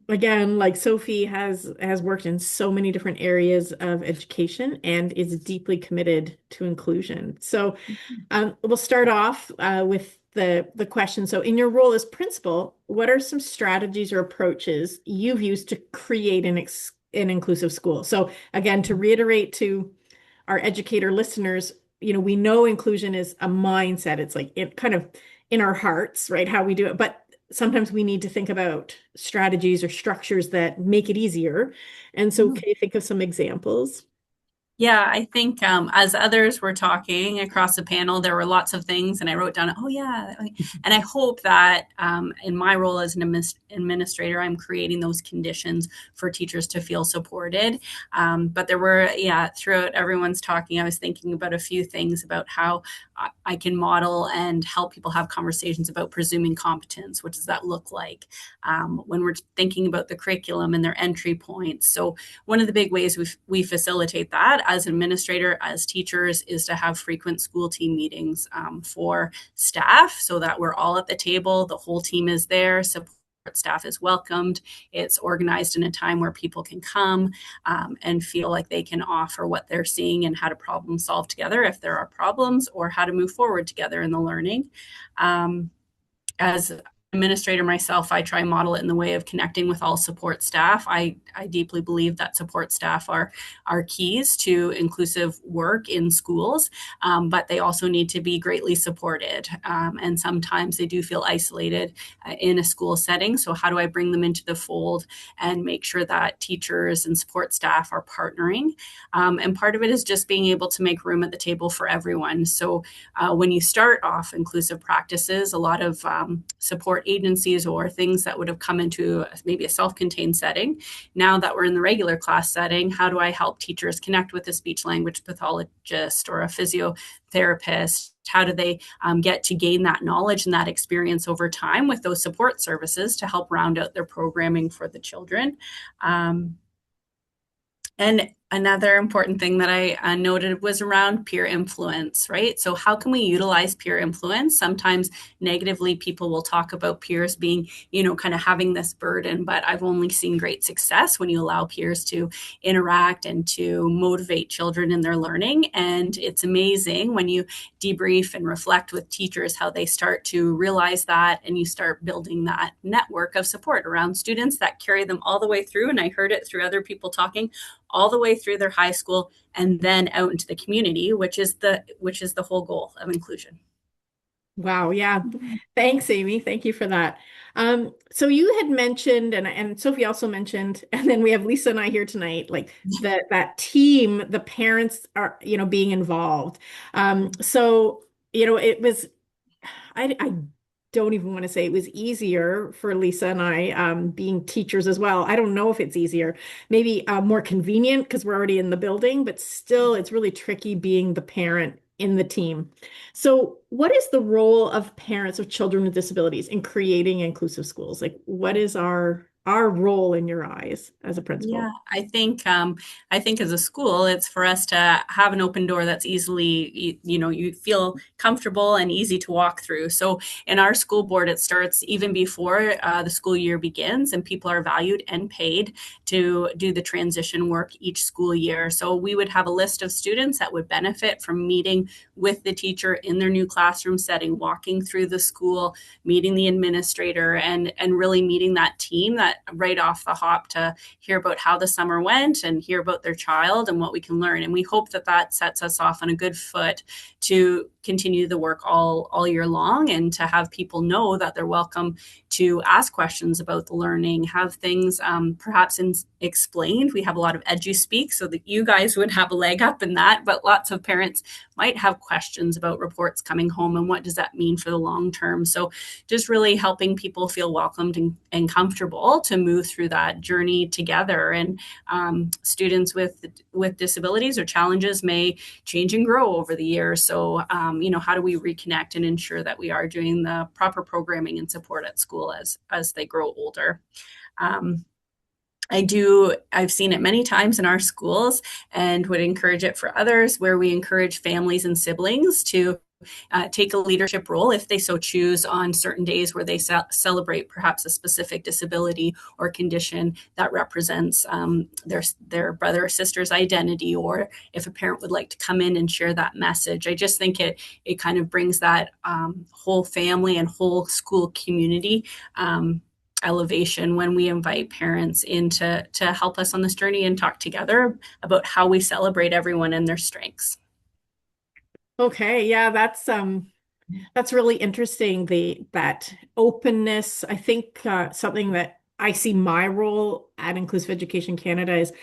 again, like Sophie has worked in so many different areas of education and is deeply committed to inclusion. So we'll start off with the question. So in your role as principal, what are some strategies or approaches you've used to create an inclusive school? So again, to reiterate to our educator listeners, we know inclusion is a mindset. It's like it kind of in our hearts, right? How we do it. But sometimes we need to think about strategies or structures that make it easier. And so can you think of some examples? Yeah, I think as others were talking across the panel, there were lots of things, and I wrote down, oh, yeah. And I hope that in my role as an administrator, I'm creating those conditions for teachers to feel supported. But there were, yeah, throughout everyone's talking, I was thinking about a few things about how I can model and help people have conversations about presuming competence. What does that look like when we're thinking about the curriculum and their entry points? So one of the big ways we facilitate that as an administrator, as teachers, is to have frequent school team meetings for staff so that we're all at the table, the whole team is there, support staff is welcomed. It's organized in a time where people can come and feel like they can offer what they're seeing and how to problem solve together if there are problems, or how to move forward together in the learning. As administrator myself, I try and model it in the way of connecting with all support staff. I deeply believe that support staff are keys to inclusive work in schools, but they also need to be greatly supported. And sometimes they do feel isolated in a school setting. So how do I bring them into the fold and make sure that teachers and support staff are partnering? And part of it is just being able to make room at the table for everyone. So when you start off inclusive practices, a lot of support agencies or things that would have come into maybe a self-contained setting. Now that we're in the regular class setting, how do I help teachers connect with a speech language pathologist or a physiotherapist? How do they get to gain that knowledge and that experience over time with those support services to help round out their programming for the children? And another important thing that I noted was around peer influence, right? So how can we utilize peer influence? Sometimes negatively, people will talk about peers being, kind of having this burden, but I've only seen great success when you allow peers to interact and to motivate children in their learning. And it's amazing when you debrief and reflect with teachers how they start to realize that, and you start building that network of support around students that carry them all the way through. And I heard it through other people talking, all the way through their high school and then out into the community, which is the whole goal of inclusion. Wow. Yeah. Thanks, Amy. Thank you for that. So you had mentioned, and Sophie also mentioned, and then we have Lisa and I here tonight, like that team, the parents are, being involved. So, it was, I don't even want to say it was easier for Lisa and I, being teachers as well. I don't know if it's easier, maybe more convenient because we're already in the building, but still it's really tricky being the parent in the team. So what is the role of parents of children with disabilities in creating inclusive schools? Like, what is our role in your eyes as a principal? Yeah, I think as a school, it's for us to have an open door that's easily, you feel comfortable and easy to walk through. So in our school board, it starts even before the school year begins, and people are valued and paid to do the transition work each school year. So we would have a list of students that would benefit from meeting with the teacher in their new classroom setting, walking through the school, meeting the administrator, and really meeting that team that right off the hop to hear about how the summer went and hear about their child and what we can learn. And we hope that sets us off on a good foot to continue the work all year long, and to have people know that they're welcome to ask questions about the learning, have things perhaps explained. We have a lot of EduSpeak so that you guys would have a leg up in that, but lots of parents might have questions about reports coming home and what does that mean for the long term. So just really helping people feel welcomed and comfortable to move through that journey together. And students with disabilities or challenges may change and grow over the years. So, how do we reconnect and ensure that we are doing the proper programming and support at school as they grow older? I've seen it many times in our schools and would encourage it for others, where we encourage families and siblings to take a leadership role if they so choose on certain days where they celebrate perhaps a specific disability or condition that represents their brother or sister's identity, or if a parent would like to come in and share that message. I just think it kind of brings that whole family and whole school community elevation when we invite parents in to help us on this journey and talk together about how we celebrate everyone and their strengths. Okay, yeah, that's really interesting. That openness. I think something that I see my role at Inclusive Education Canada is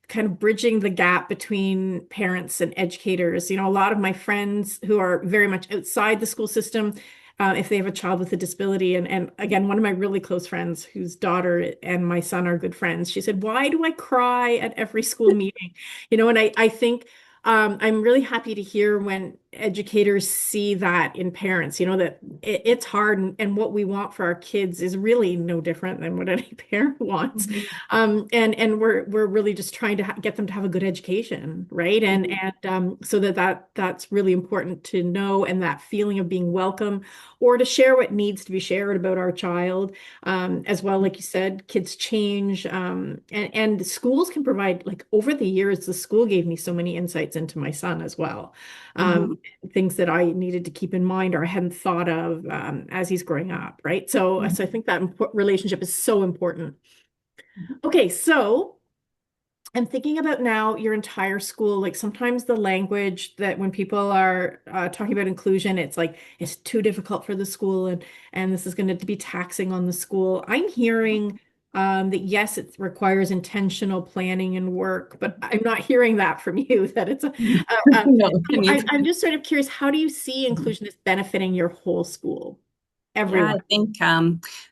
kind of bridging the gap between parents and educators. A lot of my friends who are very much outside the school system, if they have a child with a disability, and again, one of my really close friends whose daughter and my son are good friends, she said, "Why do I cry at every school meeting?" And I think I'm really happy to hear when educators see that in parents, that it's hard, and what we want for our kids is really no different than what any parent wants. And we're really just trying to get them to have a good education, right? And so that's really important to know, and that feeling of being welcome, or to share what needs to be shared about our child, as well. Like you said, kids change, and schools can provide, like over the years, the school gave me so many insights into my son as well. Things that I needed to keep in mind or I hadn't thought of as he's growing up, right? So I think that relationship is so important. Okay, so I'm thinking about now your entire school. Like sometimes the language that when people are talking about inclusion, it's like it's too difficult for the school, and this is going to be taxing on the school. I'm hearing that yes, it requires intentional planning and work, but I'm not hearing that from you. That it's No, I'm just sort of curious. How do you see inclusion as benefiting your whole school, yeah, everyone? I think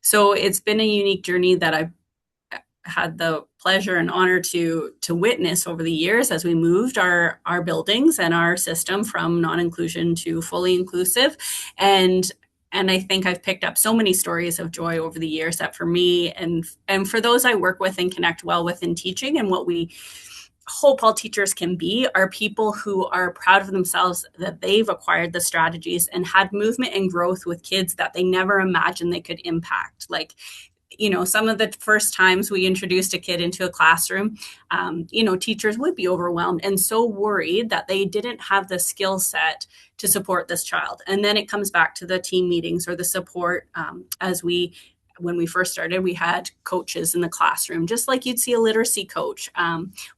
so. It's been a unique journey that I've had the pleasure and honor to witness over the years as we moved our buildings and our system from non-inclusion to fully inclusive. And I think I've picked up so many stories of joy over the years that for me and for those I work with and connect well with in teaching, and what we hope all teachers can be, are people who are proud of themselves, that they've acquired the strategies and had movement and growth with kids that they never imagined they could impact. Like, some of the first times we introduced a kid into a classroom, teachers would be overwhelmed and so worried that they didn't have the skill set to support this child. And then it comes back to the team meetings or the support. When we first started, we had coaches in the classroom, just like you'd see a literacy coach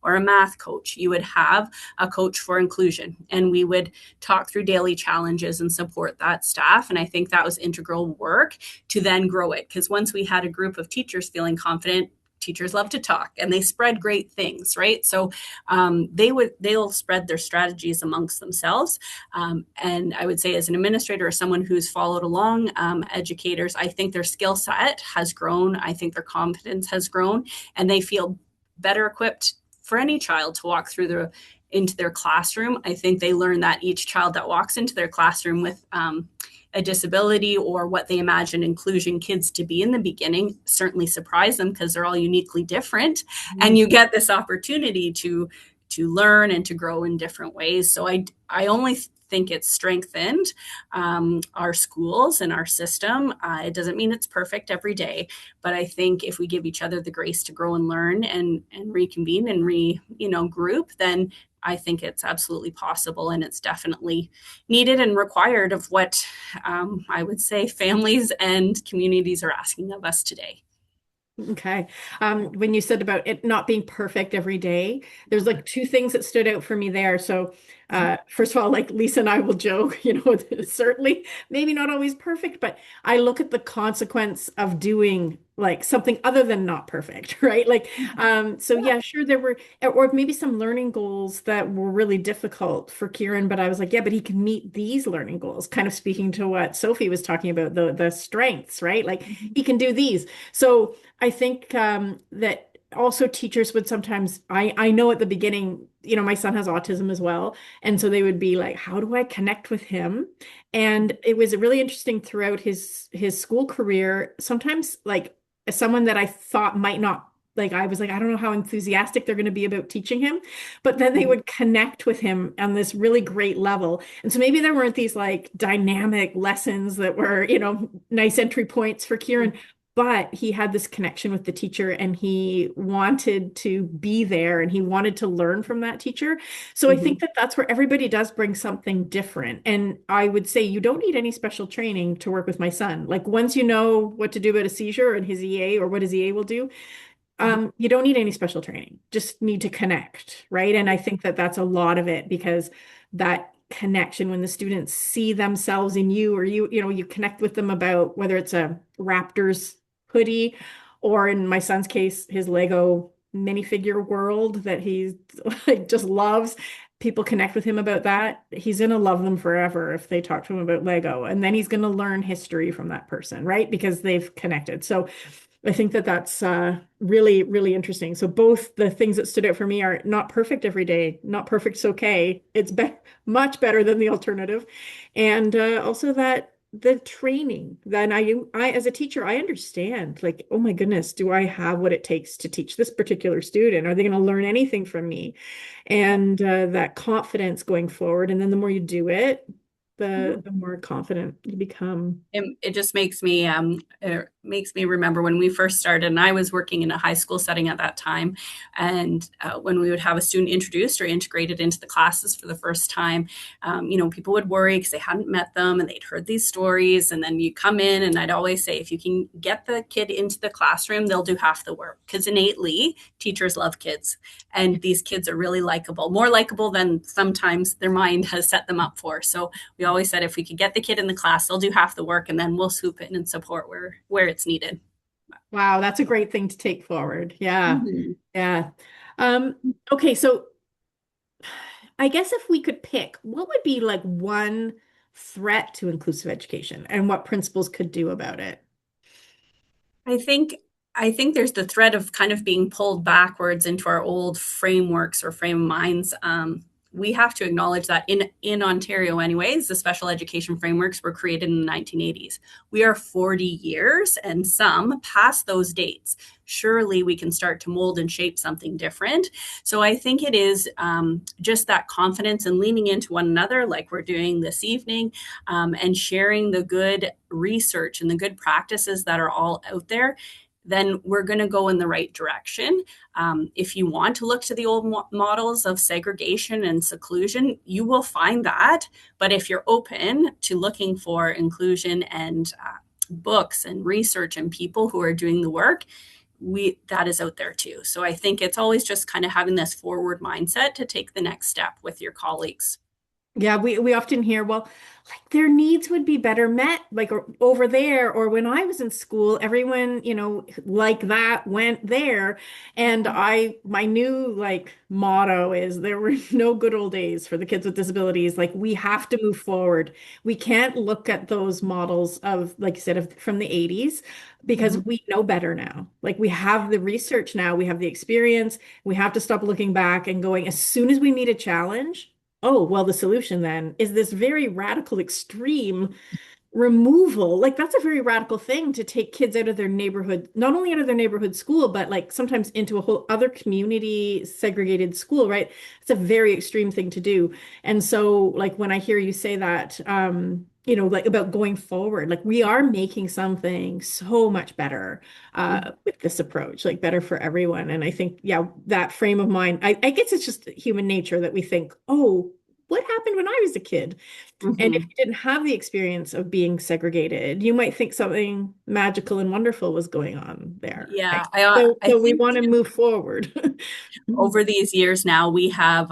or a math coach. You would have a coach for inclusion, and we would talk through daily challenges and support that staff. And I think that was integral work to then grow it, because once we had a group of teachers feeling confident, teachers love to talk and they spread great things, right? So they'll spread their strategies amongst themselves. And I would say, as an administrator or someone who's followed along educators, I think their skill set has grown. I think their confidence has grown, and they feel better equipped for any child to walk through into their classroom. I think they learn that each child that walks into their classroom with a disability, or what they imagine inclusion kids to be in the beginning, certainly surprise them, because they're all uniquely different. And you get this opportunity to learn and to grow in different ways. So I only think it's strengthened our schools and our system. It doesn't mean it's perfect every day, but I think if we give each other the grace to grow and learn and reconvene and group, then I think it's absolutely possible, and it's definitely needed and required of what I would say families and communities are asking of us today. Okay. When you said about it not being perfect every day, there's like two things that stood out for me there. So, first of all, like Lisa and I will joke, certainly maybe not always perfect, but I look at the consequence of doing like something other than not perfect, right? Like, so yeah, sure, there were, or maybe some learning goals that were really difficult for Kieran, but I was like, yeah, but he can meet these learning goals, kind of speaking to what Sophie was talking about, the strengths, right? Like he can do these. So I think that also teachers would sometimes, I know at the beginning, my son has autism as well. And so they would be like, how do I connect with him? And it was really interesting throughout his school career. Sometimes like someone that I thought might not, like I was like, I don't know how enthusiastic they're going to be about teaching him, but then they would connect with him on this really great level. And so maybe there weren't these like dynamic lessons that were, nice entry points for Kieran, but he had this connection with the teacher, and he wanted to be there, and he wanted to learn from that teacher. So I think that that's where everybody does bring something different. And I would say you don't need any special training to work with my son. Like once you know what to do about a seizure and his EA, or what his EA will do, you don't need any special training, just need to connect, right? And I think that that's a lot of it, because that connection, when the students see themselves in you, or you connect with them about whether it's a Raptors hoodie, or in my son's case, his Lego minifigure world that he like just loves. People connect with him about that. He's going to love them forever if they talk to him about Lego. And then he's going to learn history from that person, right? Because they've connected. So I think that that's really, really interesting. So both the things that stood out for me are not perfect every day. Not perfect's okay. It's much better than the alternative. And also that the training, then I as a teacher, I understand, like, oh my goodness, do I have what it takes to teach this particular student? Are they going to learn anything from me? And that confidence going forward. And then the more you do it, the more confident you become. It just makes me remember when we first started, and I was working in a high school setting at that time. And when we would have a student introduced or integrated into the classes for the first time, people would worry because they hadn't met them and they'd heard these stories. And then you come in, and I'd always say, if you can get the kid into the classroom, they'll do half the work, because innately teachers love kids, and these kids are really likable, more likable than sometimes their mind has set them up for. So we always said, if we could get the kid in the class, they'll do half the work, and then we'll swoop in and support where it's needed. Wow, that's a great thing to take forward. Yeah. Mm-hmm. Yeah. Okay, so I guess if we could pick, what would be like one threat to inclusive education and what principals could do about it? I think there's the threat of kind of being pulled backwards into our old frameworks or frame of minds. We have to acknowledge that in Ontario anyways, the special education frameworks were created in the 1980s. We are 40 years and some past those dates. Surely we can start to mold and shape something different. So I think it is just that confidence and leaning into one another like we're doing this evening, and sharing the good research and the good practices that are all out there. Then we're going to go in the right direction. If you want to look to the old models of segregation and seclusion, you will find that. But if you're open to looking for inclusion and books and research and people who are doing the work, that is out there too. So I think it's always just kind of having this forward mindset to take the next step with your colleagues. Yeah, we often hear, well, like their needs would be better met, like over there, or when I was in school, everyone, like that went there. And my new like motto is there were no good old days for the kids with disabilities. Like we have to move forward. We can't look at those models of, like you said, from the 80s, because we know better now. Like we have the research now, we have the experience. We have to stop looking back and going, as soon as we meet a challenge, oh, well, the solution then is this very radical, extreme removal. Like that's a very radical thing to take kids out of their neighborhood, not only out of their neighborhood school, but like sometimes into a whole other community segregated school, right? It's a very extreme thing to do. And so like when I hear you say that, like about going forward, like we are making something so much better with this approach, like better for everyone. And I think, yeah, that frame of mind, I guess it's just human nature that we think, oh, what happened when I was a kid? And if you didn't have the experience of being segregated, you might think something magical and wonderful was going on there. Yeah. Right? So we want to move forward. Over these years now, we have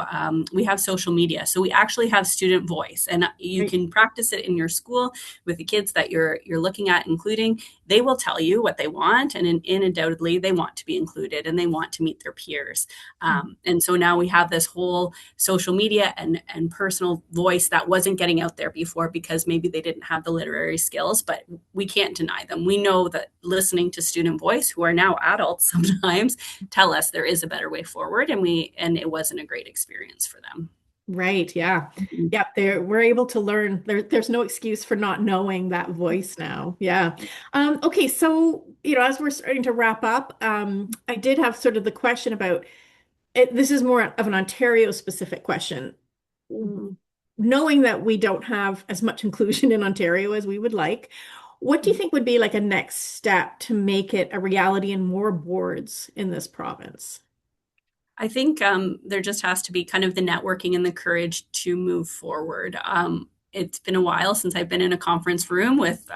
social media. So we actually have student voice, and you can practice it in your school with the kids that you're looking at including. They will tell you what they want, and undoubtedly they want to be included and they want to meet their peers. And so now we have this whole social media and personal voice that wasn't getting out there before because maybe they didn't have the literary skills, but we can't deny them. We know that listening to student voice, who are now adults sometimes, tell us there is a better way forward, and it wasn't a great experience for them. Right. Yeah. Yeah. We're able to learn. There's no excuse for not knowing that voice now. Yeah. Okay. So, as we're starting to wrap up, I did have sort of the question about it. This is more of an Ontario specific question. Knowing that we don't have as much inclusion in Ontario as we would like, what do you think would be like a next step to make it a reality in more boards in this province? I think there just has to be kind of the networking and the courage to move forward. It's been a while since I've been in a conference room with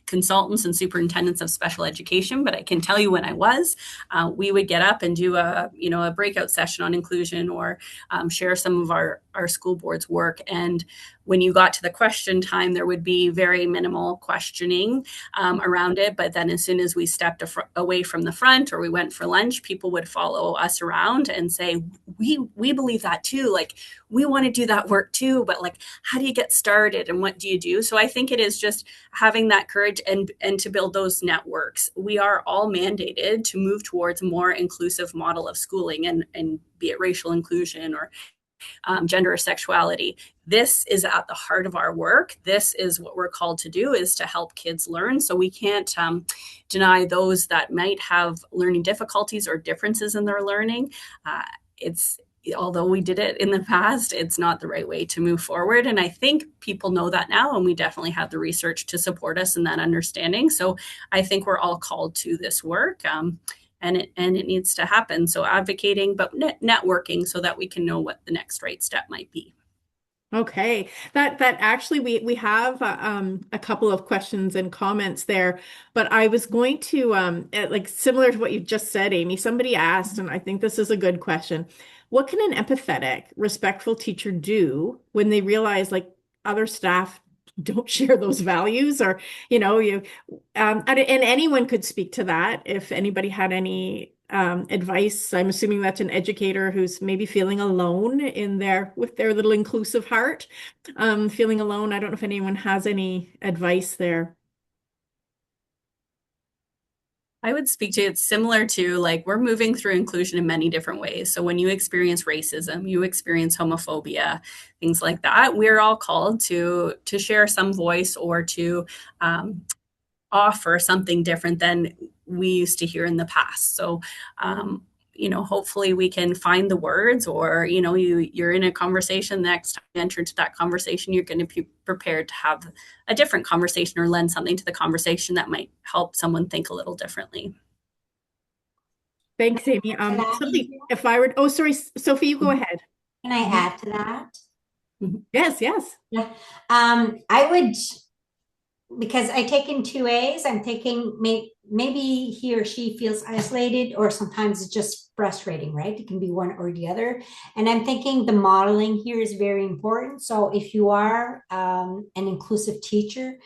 consultants and superintendents of special education, but I can tell you when I was, we would get up and do a breakout session on inclusion or share some of our school board's work. And when you got to the question time, there would be very minimal questioning around it. But then as soon as we stepped away from the front or we went for lunch, people would follow us around and say, we believe that too. Like, we want to do that work too, but like, how do you get started and what do you do? So I think it is just having that courage and to build those networks. We are all mandated to move towards a more inclusive model of schooling, and be it racial inclusion or gender or sexuality. This is at the heart of our work. This is what we're called to do, is to help kids learn. So we can't deny those that might have learning difficulties or differences in their learning. Although we did it in the past, it's not the right way to move forward. And I think people know that now, and we definitely have the research to support us in that understanding. So I think we're all called to this work. And it needs to happen. So advocating, but networking, so that we can know what the next right step might be. Okay, that actually we have a couple of questions and comments there, but I was going to like similar to what you just said, Amy. Somebody asked, and I think this is a good question. What can an empathetic, respectful teacher do when they realize like other staff don't share those values, or and anyone could speak to that if anybody had any advice. I'm assuming that's an educator who's maybe feeling alone with their little inclusive heart, feeling alone. I don't know if anyone has any advice there. I would speak to it's similar to, like, we're moving through inclusion in many different ways. So when you experience racism, you experience homophobia, things like that, we're all called to share some voice or to offer something different than we used to hear in the past. So hopefully we can find the words, or you're in a conversation, the next time you enter into that conversation, you're going to be prepared to have a different conversation or lend something to the conversation that might help someone think a little differently. Thanks, Amy. Sophie, oh, sorry, Sophie, you go ahead. Can I add to that? Yes. Yeah. I would, because I take in two A's, I'm taking maybe he or she feels isolated, or sometimes it's just frustrating, right? It can be one or the other. And I'm thinking the modeling here is very important. So if you are an inclusive teacher,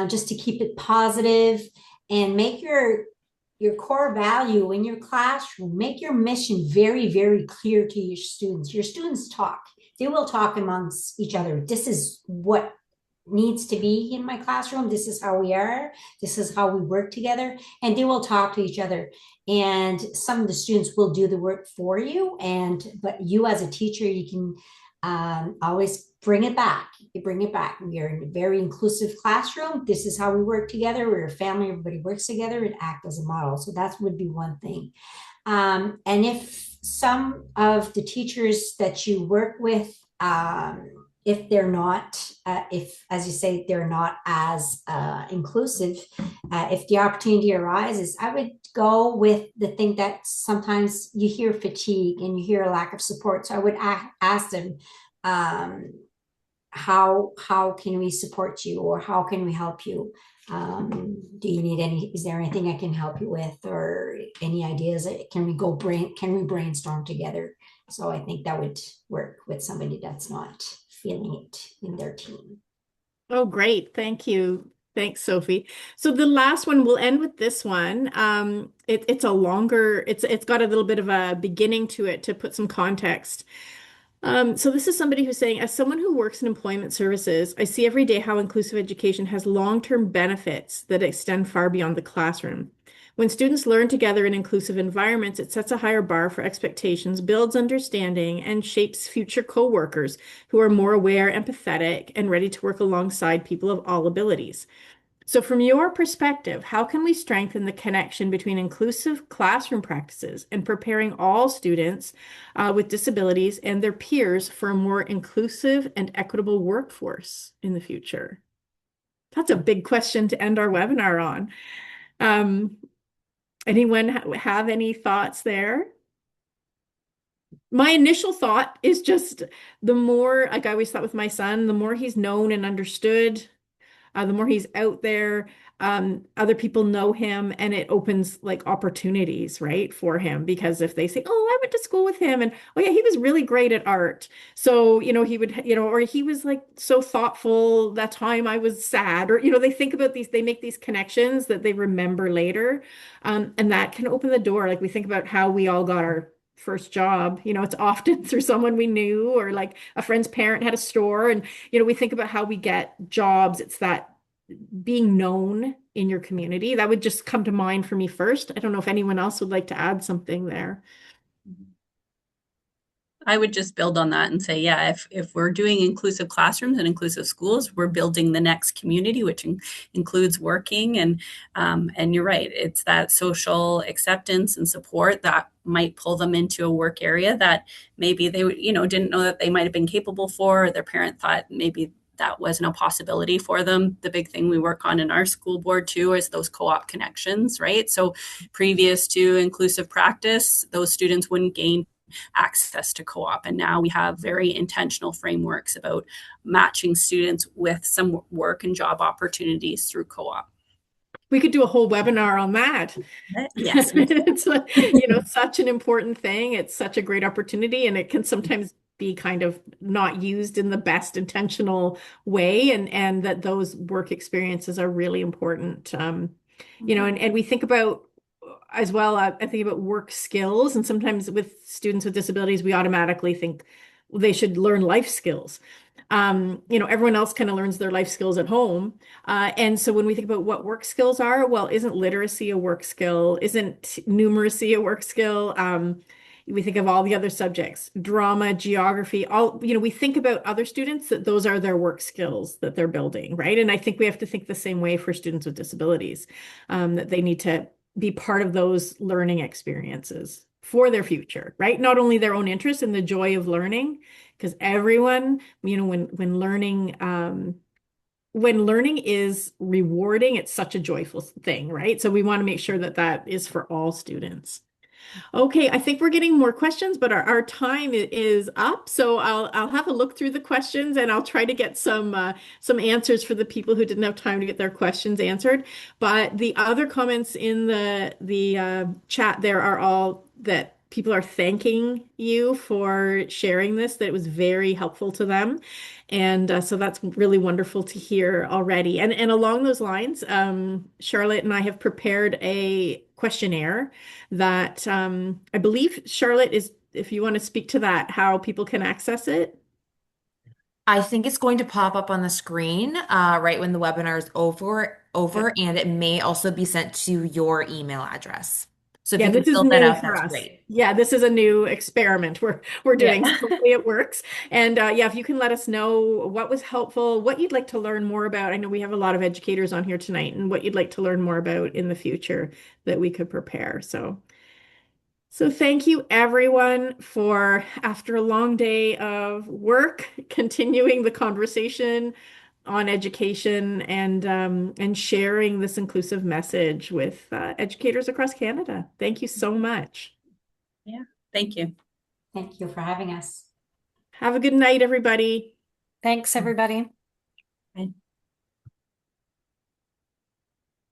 just to keep it positive and make your core value in your classroom, make your mission very, very clear to your students. Your students talk. They will talk amongst each other. This is what needs to be in my classroom. This is how we are. This is how we work together. And they will talk to each other. And some of the students will do the work for you. But you as a teacher, you can always bring it back. You bring it back. We are in a very inclusive classroom. This is how we work together. We're a family. Everybody works together and act as a model. So that would be one thing. And if some of the teachers that you work with, if they're not, as you say, they're not as inclusive, if the opportunity arises, I would go with the thing that sometimes you hear fatigue and you hear a lack of support. So I would ask them, how can we support you, or how can we help you? Do you need is there anything I can help you with, or any ideas? Can we brainstorm together? So I think that would work with somebody that's not feeling it in their team. Oh, great. Thank you. Thanks, Sophie. So the last one, we'll end with this one. It's a longer, it's got a little bit of a beginning to it to put some context. So this is somebody who's saying, as someone who works in employment services, I see every day how inclusive education has long-term benefits that extend far beyond the classroom. When students learn together in inclusive environments, it sets a higher bar for expectations, builds understanding, and shapes future co-workers who are more aware, empathetic, and ready to work alongside people of all abilities. So from your perspective, how can we strengthen the connection between inclusive classroom practices and preparing all students with disabilities and their peers for a more inclusive and equitable workforce in the future? That's a big question to end our webinar on. Anyone have any thoughts there? My initial thought is just the more, like I always thought with my son, the more he's known and understood, the more he's out there, other people know him, and it opens like opportunities, right, for him. Because if they say, oh, I went to school with him, and oh yeah, he was really great at art. So, he would, or he was like so thoughtful that time I was sad, or, they think about these, they make these connections that they remember later. And that can open the door. Like we think about how we all got our first job, it's often through someone we knew, or like a friend's parent had a store. And, we think about how we get jobs. It's that being known in your community. That would just come to mind for me first. I don't know if anyone else would like to add something there. I would just build on that and say, yeah, if we're doing inclusive classrooms and inclusive schools, we're building the next community, which includes working. And you're right, it's that social acceptance and support that might pull them into a work area that maybe they didn't know that they might have been capable for, or their parent thought maybe that wasn't a possibility for them. The big thing we work on in our school board too is those co-op connections, right? So previous to inclusive practice, those students wouldn't gain access to co-op, and now we have very intentional frameworks about matching students with some work and job opportunities through co-op. We could do a whole webinar on that. Yes. It's such an important thing. It's such a great opportunity, and it can sometimes be kind of not used in the best intentional way, and that those work experiences are really important. And we think about as well, I think about work skills, and sometimes with students with disabilities, we automatically think they should learn life skills. Everyone else kind of learns their life skills at home. And so when we think about what work skills are, well, isn't literacy a work skill? Isn't numeracy a work skill? We think of all the other subjects, drama, geography, we think about other students that those are their work skills that they're building, right? And I think we have to think the same way for students with disabilities, that they need to be part of those learning experiences for their future, right? Not only their own interest and the joy of learning, because everyone, when learning is rewarding, it's such a joyful thing, right? So we want to make sure that that is for all students. Okay, I think we're getting more questions, but our time is up. So I'll have a look through the questions, and I'll try to get some answers for the people who didn't have time to get their questions answered. But the other comments in the chat there are all that people are thanking you for sharing this, that it was very helpful to them. And so that's really wonderful to hear already. And along those lines, Charlotte and I have prepared a questionnaire that I believe, Charlotte, is, if you want to speak to that, how people can access it. I think it's going to pop up on the screen right when the webinar is over, and it may also be sent to your email address. So if Yeah, you can this is fill that new out, for that's us. great. Yeah, this is a new experiment we're doing. Yeah. So hopefully it works. And yeah, if you can let us know what was helpful, what you'd like to learn more about. I know we have a lot of educators on here tonight, and what you'd like to learn more about in the future that we could prepare. So thank you everyone for, after a long day of work, continuing the conversation on education, and sharing this inclusive message with educators across Canada. Thank you so much. Yeah, thank you. Thank you for having us. Have a good night, everybody. Thanks, everybody. Bye.